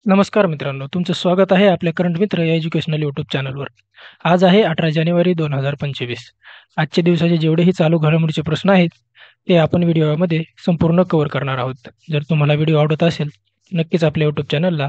नमस्कार मित्रांनो, तुमचं स्वागत आहे आपल्या करंट मित्र या एज्युकेशनल यूट्यूब चॅनलवर. आज आहे 18 जानेवारी 2025. आजच्या दिवसाचे जेवढेही चालू घडामोडीचे प्रश्न आहेत, ते आपण व्हिडिओमध्ये संपूर्ण कव्हर करणार आहोत. जर तुम्हाला व्हिडिओ आवडत असेल, नक्कीच आपल्या यूट्यूब चॅनलला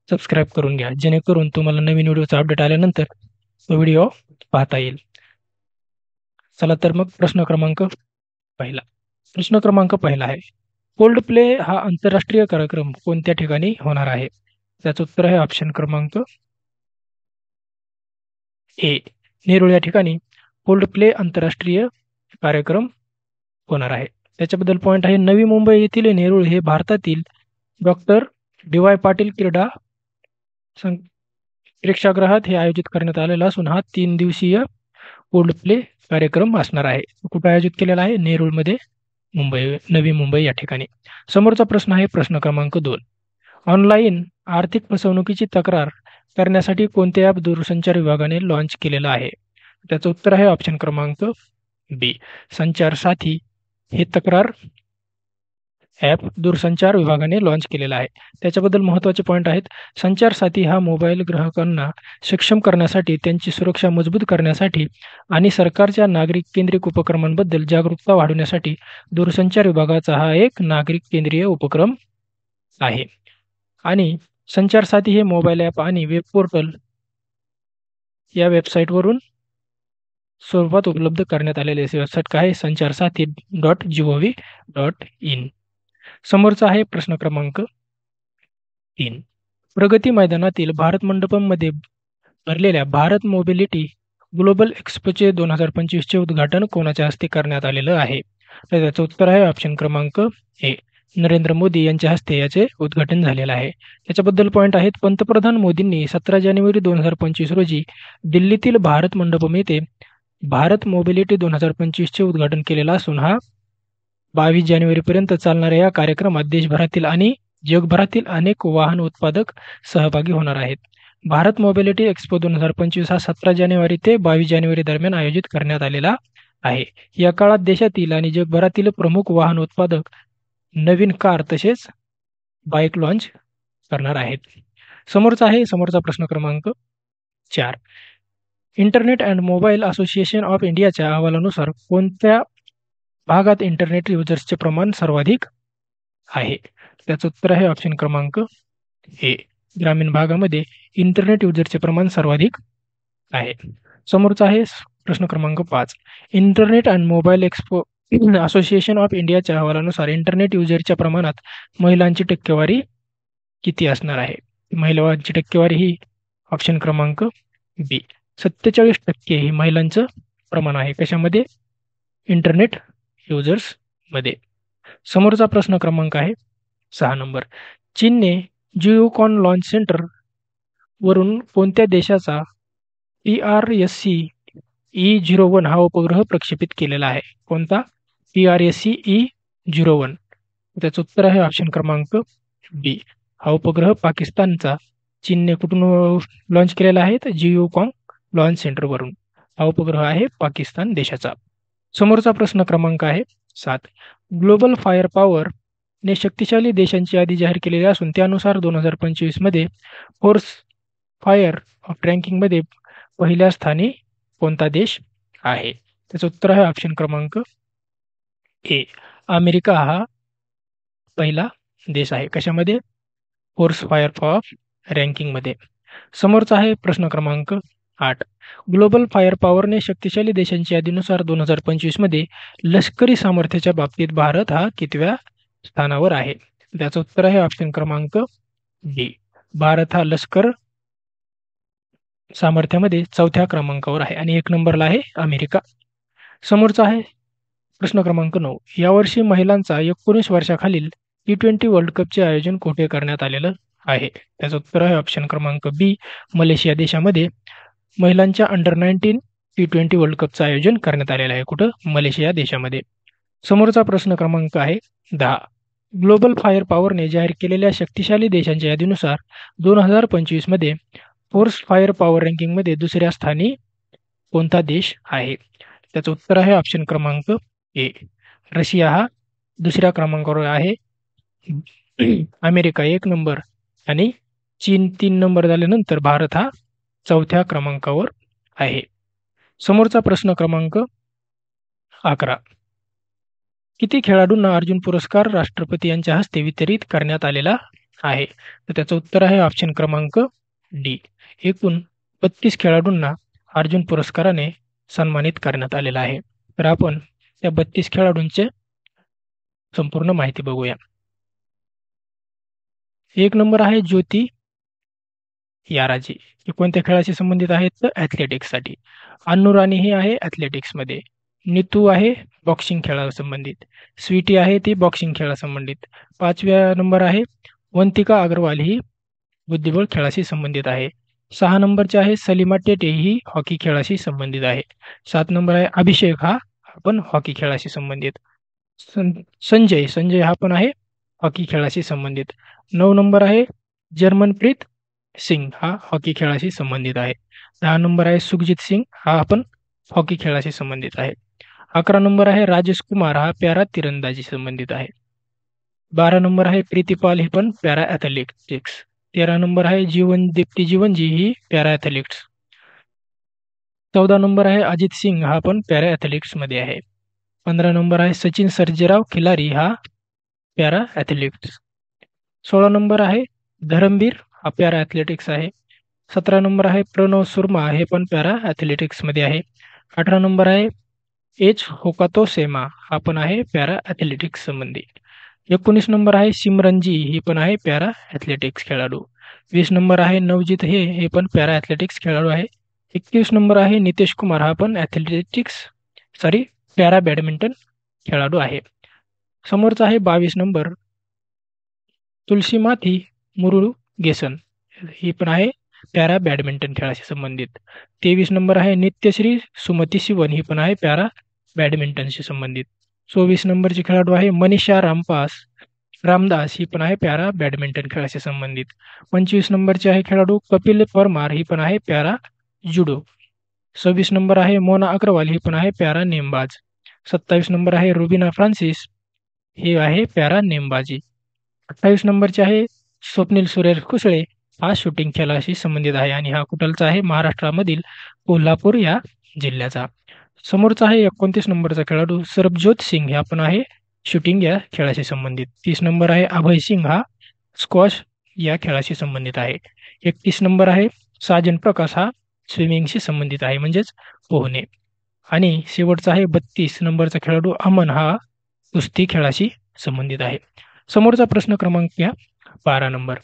सबस्क्राईब करून घ्या, जेणेकरून तुम्हाला नवीन व्हिडिओचा अपडेट आल्यानंतर तो व्हिडिओ पाहता येईल. चला तर मग प्रश्न क्रमांक पहिला आहे. कोल्ड प्ले हा आंतरराष्ट्रीय कार्यक्रम कोणत्या ठिकाणी होणार आहे? त्याचं उत्तर आहे ऑप्शन क्रमांक ए, नेरूळ या ठिकाणी कोल्ड प्ले आंतरराष्ट्रीय कार्यक्रम होणार आहे. त्याच्याबद्दल पॉईंट आहे, नवी मुंबई येथील नेरूळ हे भारतातील डॉक्टर डी.वाय. पाटील क्रीडा प्रेक्षागृहात हे आयोजित करण्यात आलेला असून हा 3 दिवसीय कोल्ड प्ले कार्यक्रम असणार आहे. कुठे आयोजित केलेला आहे? नेरूळमध्ये, नवी मुंबई या ठिकाणी. समोरचा प्रश्न आहे प्रश्न क्रमांक 2. ऑनलाईन आर्थिक फसवणुकीची तक्रार करण्यासाठी कोणते ॲप दूरसंचार विभागाने लॉन्च केलेलं आहे? त्याचं उत्तर आहे ऑप्शन क्रमांक बी, संचार साथी हे तक्रार ॲप दूरसंचार विभागाने लॉन्च केलेला आहे. त्याच्याबद्दल महत्त्वाचे पॉईंट आहेत. संचार साथी हा मोबाईल ग्राहकांना सक्षम करण्यासाठी, त्यांची सुरक्षा मजबूत करण्यासाठी आणि सरकारच्या नागरिक केंद्रित उपक्रमांबद्दल जागरूकता वाढवण्यासाठी दूरसंचार विभागाचा हा एक नागरिक केंद्रीय उपक्रम आहे. आणि संचार साथी हे मोबाईल ॲप आणि वेब पोर्टल या वेबसाईटवरून स्वरूपात उपलब्ध करण्यात आलेले वेबसाईट काय आहे? sancharsaathi.gov.in. समोरचा आहे प्रश्न क्रमांक 3. प्रगती मैदानातील भारत मंडपममध्ये भरलेल्या भारत मोबिलिटी ग्लोबल एक्स्पोचे 2025चे उद्घाटन कोणाच्या हस्ते करण्यात आलेलं आहे? तर त्याचं उत्तर आहे ऑप्शन क्रमांक ए, नरेंद्र मोदी यांच्या हस्ते याचे उद्घाटन झालेलं आहे. त्याच्याबद्दल पॉईंट आहेत. पंतप्रधान मोदींनी 17 जानेवारी 2025 रोजी दिल्लीतील भारत मंडपम येथे भारत मोबिलिटी 2025चे उद्घाटन केलेलं असून हा 22 जानेवारीपर्यंत चालणाऱ्या या कार्यक्रमात देशभरातील आणि जगभरातील अनेक वाहन उत्पादक सहभागी होणार आहेत. भारत मोबिलिटी एक्स्पो 2025 हा 17 जानेवारी ते 22 जानेवारी दरम्यान आयोजित करण्यात आलेला आहे. या काळात देशातील आणि जगभरातील प्रमुख वाहन उत्पादक नवीन कार तसेच बाईक लॉन्च करणार आहेत. समोरचा प्रश्न क्रमांक 4. Internet and mobile association of इंडियाच्या अहवालानुसार कोणत्या भागात इंटरनेट युजर्सचे प्रमाण सर्वाधिक आहे? त्याचं उत्तर आहे ऑप्शन क्रमांक ए, ग्रामीण भागामध्ये इंटरनेट युजरचे प्रमाण सर्वाधिक आहे. समोरचा आहे प्रश्न क्रमांक 5. Internet and mobile expo association of इंडियाच्या अहवालानुसार इंटरनेट युजरच्या प्रमाणात महिलांची टक्केवारी किती असणार आहे? महिलांची टक्केवारी ही ऑप्शन क्रमांक बी, 47% ही महिलांचं प्रमाण आहे. कशामध्ये? इंटरनेट युजर्समध्ये. समोरचा प्रश्न क्रमांक आहे 6 नंबर. चीनने जिओकॉन लॉन्च सेंटर वरून कोणत्या देशाचा PRSC-E01 हा उपग्रह प्रक्षेपित केलेला आहे? कोणता? PRSC-E01. त्याचं उत्तर आहे ऑप्शन क्रमांक बी, हा उपग्रह पाकिस्तानचा चीनने कुठून लॉन्च केलेला आहे? तर जिओकॉन लॉन्च सेंटरवरून. हा उपग्रह आहे पाकिस्तान देशाचा. समोरचा प्रश्न क्रमांक आहे 7. ग्लोबल फायर पॉवर ने शक्तिशाली देशांची यादी जाहीर केलेली असून त्यानुसार 2025 मध्ये फोर्स फायर ऑफ रँकिंगमध्ये पहिल्या स्थानी कोणता देश आहे? त्याचं उत्तर आहे ऑप्शन क्रमांक ए, अमेरिका हा पहिला देश आहे. कशामध्ये? फोर्स फायर ऑफ रँकिंगमध्ये. समोरचा आहे प्रश्न क्रमांक 8. ग्लोबल फायर पॉवरने शक्तिशाली देशांच्या यादीनुसार 2025 मध्ये लष्करी सामर्थ्याच्या बाबतीत भारत हा कितव्या स्थानावर आहे? त्याचं उत्तर आहे ऑप्शन क्रमांक बी, भारत हा लष्कर सामर्थ्यामध्ये 4थ्या क्रमांकावर आहे आणि 1 नंबरला आहे अमेरिका. समोरचा आहे प्रश्न क्रमांक 9. यावर्षी महिलांचा 19 वर्षाखालील T20 वर्ल्ड कपचे आयोजन कुठे करण्यात आलेलं आहे? त्याचं उत्तर आहे ऑप्शन क्रमांक बी, मलेशिया देशामध्ये महिलांच्या अंडर 19 T20 वर्ल्ड कपचं आयोजन करण्यात आलेलं आहे. कुठं? मलेशिया देशामध्ये. समोरचा प्रश्न क्रमांक आहे 10. ग्लोबल फायर पॉवरने जाहीर केलेल्या शक्तिशाली देशांच्या यादीनुसार 2025 मध्ये फोर्स फायर पॉवर रँकिंगमध्ये दुसऱ्या स्थानी कोणता देश आहे? त्याचं उत्तर आहे ऑप्शन क्रमांक ए, रशिया हा दुसऱ्या क्रमांकावर आहे. अमेरिका 1 नंबर आणि चीन 3 नंबर झाल्यानंतर भारत हा 4थ्या क्रमांकावर आहे. समोरचा प्रश्न क्रमांक 11. किती खेळाडूंना अर्जुन पुरस्कार राष्ट्रपती यांच्या हस्ते वितरित करण्यात आलेला आहे? तर त्याचं उत्तर आहे ऑप्शन क्रमांक डी. एकूण 32 खेळाडूंना अर्जुन पुरस्काराने सन्मानित करण्यात आलेला आहे. तर आपण त्या 32 खेळाडूंचे संपूर्ण माहिती बघूया. 1 नंबर आहे ज्योती याराजी. हे कोणत्या खेळाशी संबंधित आहेत? तर ॲथलेटिक्ससाठी. अन्नू राणी ही आहे ॲथलेटिक्समध्ये. नीतू आहे बॉक्सिंग खेळाला संबंधित. स्वीटी आहे ती बॉक्सिंग खेळाला संबंधित. 5व्या नंबर आहे वंतिका अग्रवाल ही बुद्धिबळ खेळाशी संबंधित आहे. 6 नंबरचे आहे सलीमा टेटे ही हॉकी खेळाशी संबंधित आहे. 7 नंबर आहे अभिषेक हा पण हॉकी खेळाशी संबंधित. संजय हा पण आहे हॉकी खेळाशी संबंधित. 9 नंबर आहे जर्मनप्रीत सिंग हा हॉकी खेळाशी संबंधित आहे. 10 नंबर आहे सुखजित सिंग हा पण हॉकी खेळाशी संबंधित आहे. 11 नंबर आहे राजेश कुमार हा पॅरा तिरंदाजी संबंधित आहे. 12 नंबर आहे प्रीतिपाल ही पण पॅरा ॲथलेटिक्स. 13 नंबर आहे दीप्ती जीवनजी ही पॅरा ॲथलेटिक्स. 14 नंबर आहे अजित सिंग हा पण पॅरा ॲथलेटिक्समध्ये आहे. 15 नंबर आहे सचिन सर्जेराव खिलारी हा पॅरा ॲथलेटिक्स. 16 नंबर आहे धरमवीर हा पॅरा ॲथलेटिक्स आहे. 17 नंबर आहे प्रणव सुरमा हे पण पॅरा ॲथलेटिक्समध्ये आहे. 18 नंबर आहे एच होकातो सेमा हा पण आहे पॅरा ॲथलेटिक्स संबंधी. 19 नंबर आहे सिमरनजी ही पण आहे पॅरा ॲथलेटिक्स खेळाडू. 20 नंबर आहे नवजीत हे पण पॅरा ॲथलेटिक्स खेळाडू आहे. 21 नंबर आहे नितेश कुमार हा पण पॅरा बॅडमिंटन खेळाडू आहे. समोरचा आहे 22 नंबर तुलसी माथी मुरुगेसन ही पण आहे पॅरा बॅडमिंटन खेळाशी संबंधित. 23 नंबर आहे नित्यश्री सुमती शिवन ही पण आहे पॅरा बॅडमिंटनशी संबंधित. 24 नंबरचे खेळाडू आहे मनीषा रामदास ही पण आहे पॅरा बॅडमिंटन खेळाशी संबंधित. 25 नंबरचे आहे खेळाडू कपिल परमार ही पण आहे पॅरा जुडो. 26 नंबर आहे मोना अग्रवाल ही पण आहे पॅरा नेमबाज. 27 नंबर आहे रुबिना फ्रान्सिस ही आहे पॅरा नेमबाजी. 28 नंबरचे आहे स्वप्नील सुरेश कुसळे हा शूटिंग खेळाशी संबंधित आहे आणि हा कुठलचा आहे महाराष्ट्रामधील कोल्हापूर या जिल्ह्याचा. समोरचा आहे 29 नंबरचा खेळाडू सरबजोत सिंग हा पण आहे शूटिंग या खेळाशी संबंधित. 30 नंबर आहे अभय सिंग हा स्क्वॉश या खेळाशी संबंधित आहे. 31 नंबर आहे साजन प्रकाश हा स्विमिंगशी संबंधित आहे म्हणजेच पोहणे. आणि शेवटचा आहे 32 नंबरचा खेळाडू अमन हा कुस्ती खेळाशी संबंधित आहे. समोरचा प्रश्न क्रमांक 12 नंबर.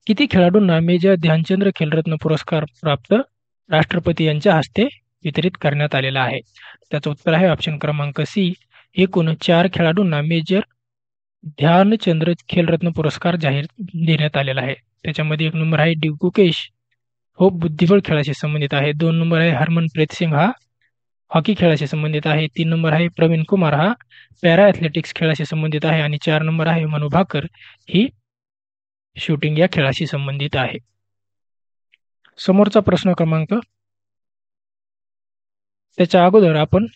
किती खेळाडूंना मेजर ध्यानचंद्र खेलरत्न पुरस्कार प्राप्त राष्ट्रपती यांच्या हस्ते वितरित करण्यात आलेला आहे? त्याचं उत्तर आहे ऑप्शन क्रमांक सी. एकूण 4 खेळाडूंना मेजर ध्यानचंद्र खेलरत्न पुरस्कार जाहीर देण्यात आलेला आहे. त्याच्यामध्ये 1 नंबर आहे गुकेश हो बुद्धिबळ खेळाशी संबंधित आहे. 2 नंबर आहे हरमनप्रीत सिंग हा हॉकी खेळाशी संबंधित आहे. 3 नंबर आहे प्रवीण कुमार हा पॅरा ॲथलेटिक्स खेळाशी संबंधित आहे आणि 4 नंबर आहे मनु भाकर ही शूटिंग या खेळाशी संबंधित आहे. समोरचा प्रश्न क्रमांक त्याच्या अगोदर आपण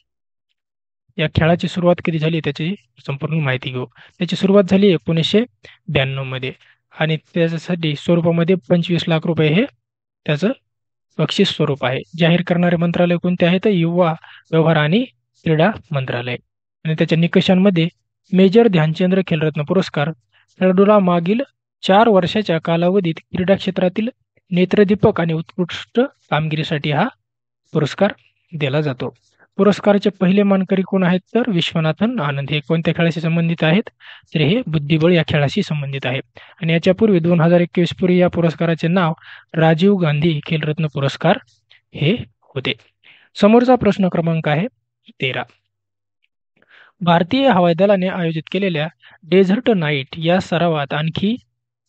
या सुरुवात कधी झाली त्याची संपूर्ण माहिती घेऊ. त्याची सुरुवात झाली 1992 मध्ये आणि त्याच्यासाठी स्वरूपामध्ये 25 लाख रुपये हे त्याचं बक्षीस स्वरूप आहे. जाहीर करणारे मंत्रालय कोणते आहेत? युवा व्यवहार आणि क्रीडा मंत्रालय. आणि त्याच्या निकषांमध्ये मेजर ध्यानचंद्र खेलरत्न पुरस्कार खेळाडूला मागील 4 वर्षाच्या कालावधीत क्रीडा क्षेत्रातील नेत्रदीपक आणि उत्कृष्ट कामगिरीसाठी हा पुरस्कार दिला जातो. पुरस्काराचे पहिले मानकरी कोण आहेत? तर विश्वनाथन आनंद. हे कोणत्या खेळाशी संबंधित आहेत? तर हे बुद्धिबळ या खेळाशी संबंधित आहे. आणि याच्यापूर्वी 2021 पूर्वी या पुरस्काराचे नाव राजीव गांधी खेलरत्न पुरस्कार हे होते. समोरचा प्रश्न क्रमांक आहे 13. भारतीय हवाई दलाने आयोजित केलेल्या डेझर्ट नाईट या सरावात आणखी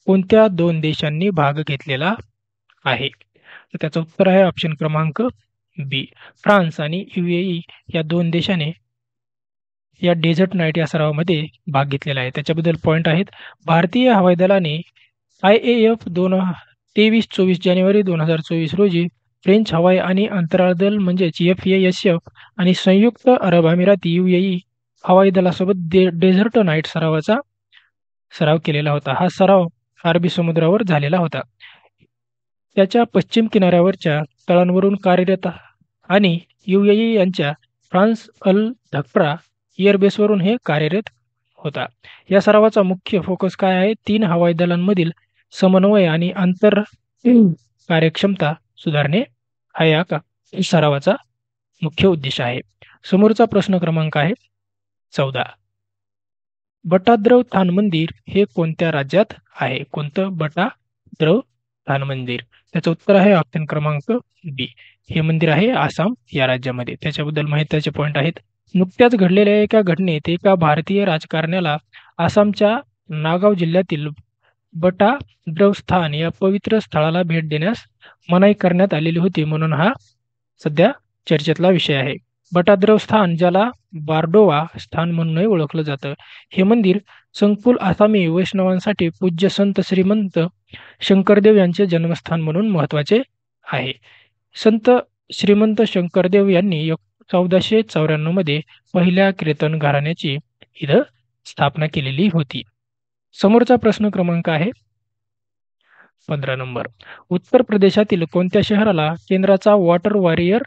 कोणत्या 2 देशांनी भाग घेतलेला आहे? तर त्याचं उत्तर आहे ऑप्शन क्रमांक बी. फ्रान्स आणि UAE या 2 देशाने या डेझर्ट नाईट या सरावामध्ये भाग घेतलेला आहे. त्याच्याबद्दल पॉईंट आहेत. भारतीय हवाई दलाने IAF 23-24 जानेवारी 2024 रोजी फ्रेंच हवाई आणि अंतराळ दल म्हणजेच FASF आणि संयुक्त अरब अमिराती UAE हवाई दलासोबत डेझर्ट नाईट सरावाचा सराव केलेला होता. हा सराव अरबी समुद्रावर झालेला होता. त्याच्या पश्चिम किनाऱ्यावरच्या तळांवरून कार्यरत आणि UAE यांच्या फ्रान्स अल धक्रा एअरबेसवरून हे कार्यरत होता. या सरावाचा मुख्य फोकस काय आहे? 3 हवाई दलांमधील समन्वय आणि आंतर कार्यक्षमता सुधारणे हा या सरावाचा मुख्य उद्देश आहे. समोरचा प्रश्न क्रमांक आहे 14. बटाद्रव थान मंदिर हे कोणत्या राज्यात आहे? कोणतं? बटाद्रव थान मंदिर. त्याचं उत्तर आहे ऑप्शन क्रमांक बी. हे मंदिर आहे आसाम या राज्यामध्ये. त्याच्याबद्दल महत्त्वाचे पॉईंट आहेत. नुकत्याच घडलेल्या एका घटनेत एका भारतीय राजकारण्याला आसामच्या नागाव जिल्ह्यातील बटाद्रवस्थान या पवित्र स्थळाला भेट देण्यास मनाई करण्यात आलेली होती, म्हणून हा सध्या चर्चेतला विषय आहे. बटाद्रवस्थान, ज्याला बारडोवा स्थान म्हणूनही ओळखलं जातं, हे मंदिर संकुल आसामी वैष्णवांसाठी पूज्य संत श्रीमंत शंकरदेव यांचे जन्मस्थान म्हणून महत्त्वाचे आहे. संत श्रीमंत शंकरदेव यांनी 1494 मध्ये पहिल्या कीर्तन घराण्याची इथं स्थापना केलेली होती. समोरचा प्रश्न क्रमांक आहे 15 नंबर. उत्तर प्रदेशातील कोणत्या शहराला केंद्राचा वॉटर वॉरियर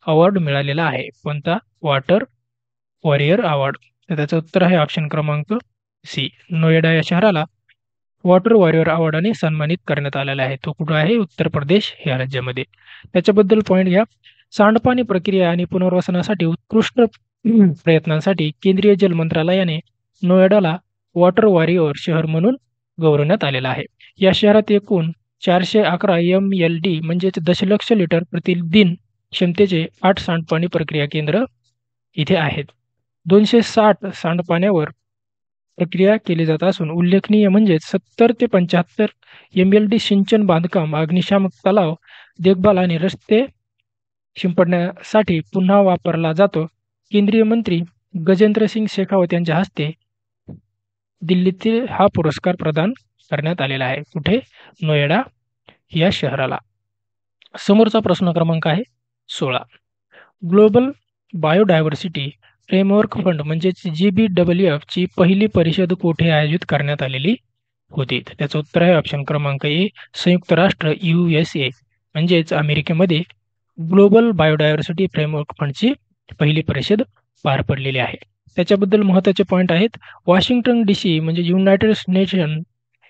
अवॉर्ड मिळालेला आहे? कोणता? Water warrior award. तर त्याचं उत्तर आहे ऑप्शन क्रमांक सी. नोएडा या शहराला वॉटर वॉरियर अवॉर्डाने सन्मानित करण्यात आलेला आहे. तो कुठं आहे? उत्तर प्रदेश या राज्यामध्ये. त्याच्याबद्दल पॉईंट घ्या. सांडपाणी प्रक्रिया आणि पुनर्वसनासाठी उत्कृष्ट प्रयत्नांसाठी केंद्रीय जल मंत्रालयाने नोएडाला वॉटर वॉरियर शहर म्हणून गौरवण्यात आलेला आहे. या शहरात एकूण 411 MLD म्हणजेच दशलक्ष लिटर प्रतिदिन क्षमतेचे 8 सांडपाणी प्रक्रिया केंद्र इथे आहेत. 260 सांडपाण्यावर प्रक्रिया केली जात असून उल्लेखनीय म्हणजे 70 ते 75 MLD सिंचन बांधकाम, अग्निशामक तलाव देखभाल आणि रस्ते शिंपडण्यासाठी पुन्हा वापरला जातो. केंद्रीय मंत्री गजेंद्र सिंग शेखावत यांच्या हस्ते दिल्लीतील हा पुरस्कार प्रदान करण्यात आलेला आहे. कुठे? नोएडा या शहराला. समोरचा प्रश्न क्रमांक आहे 16. ग्लोबल बायोडायव्हर्सिटी फ्रेमवर्क फंड म्हणजेच GBWF ची पहिली परिषद कुठे आयोजित करण्यात आलेली होती? त्याचं उत्तर आहे ऑप्शन क्रमांक ए. संयुक्त राष्ट्र USA म्हणजेच अमेरिकेमध्ये ग्लोबल बायोडायव्हर्सिटी फ्रेमवर्क फंडची पहिली परिषद पार पडलेली आहे. त्याच्याबद्दल महत्त्वाचे पॉईंट आहेत. वॉशिंग्टन DC म्हणजे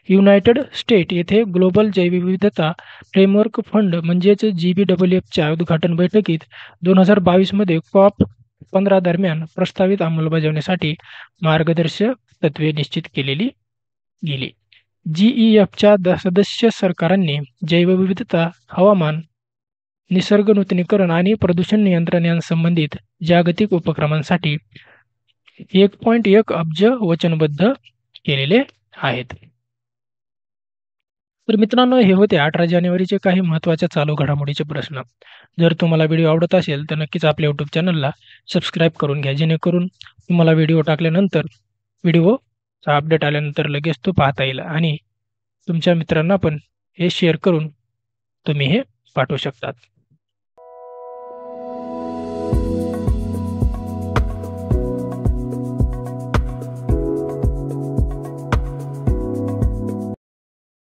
युनायटेड स्टेट येथे ग्लोबल जैवविविधता फ्रेमवर्क फंड म्हणजेच GBWFच्या उद्घाटन बैठकीत 2022 मध्ये COP15 दरम्यान प्रस्तावित अंमलबजावणीसाठी मार्गदर्शक तत्त्वे निश्चित केलेली गेली. GEFच्या सदस्य सरकारांनी जैवविविधता, हवामान, निसर्ग नूतनीकरण आणि प्रदूषण नियंत्रण यांसंबंधित जागतिक उपक्रमांसाठी 1.1 अब्ज वचनबद्ध केलेले आहेत. तर मित्रांनो, हे होते 18 जानेवारीचे काही महत्त्वाच्या चालू घडामोडीचे प्रश्न. जर तुम्हाला व्हिडिओ आवडत असेल तर नक्कीच आपल्या YouTube चॅनलला सबस्क्राईब करून घ्या, जेणेकरून तुम्हाला व्हिडिओ टाकल्यानंतर व्हिडिओचा अपडेट आल्यानंतर लगेच तो पाहता येईल आणि तुमच्या मित्रांना पण हे शेअर करून तुम्ही हे पाठवू शकतात.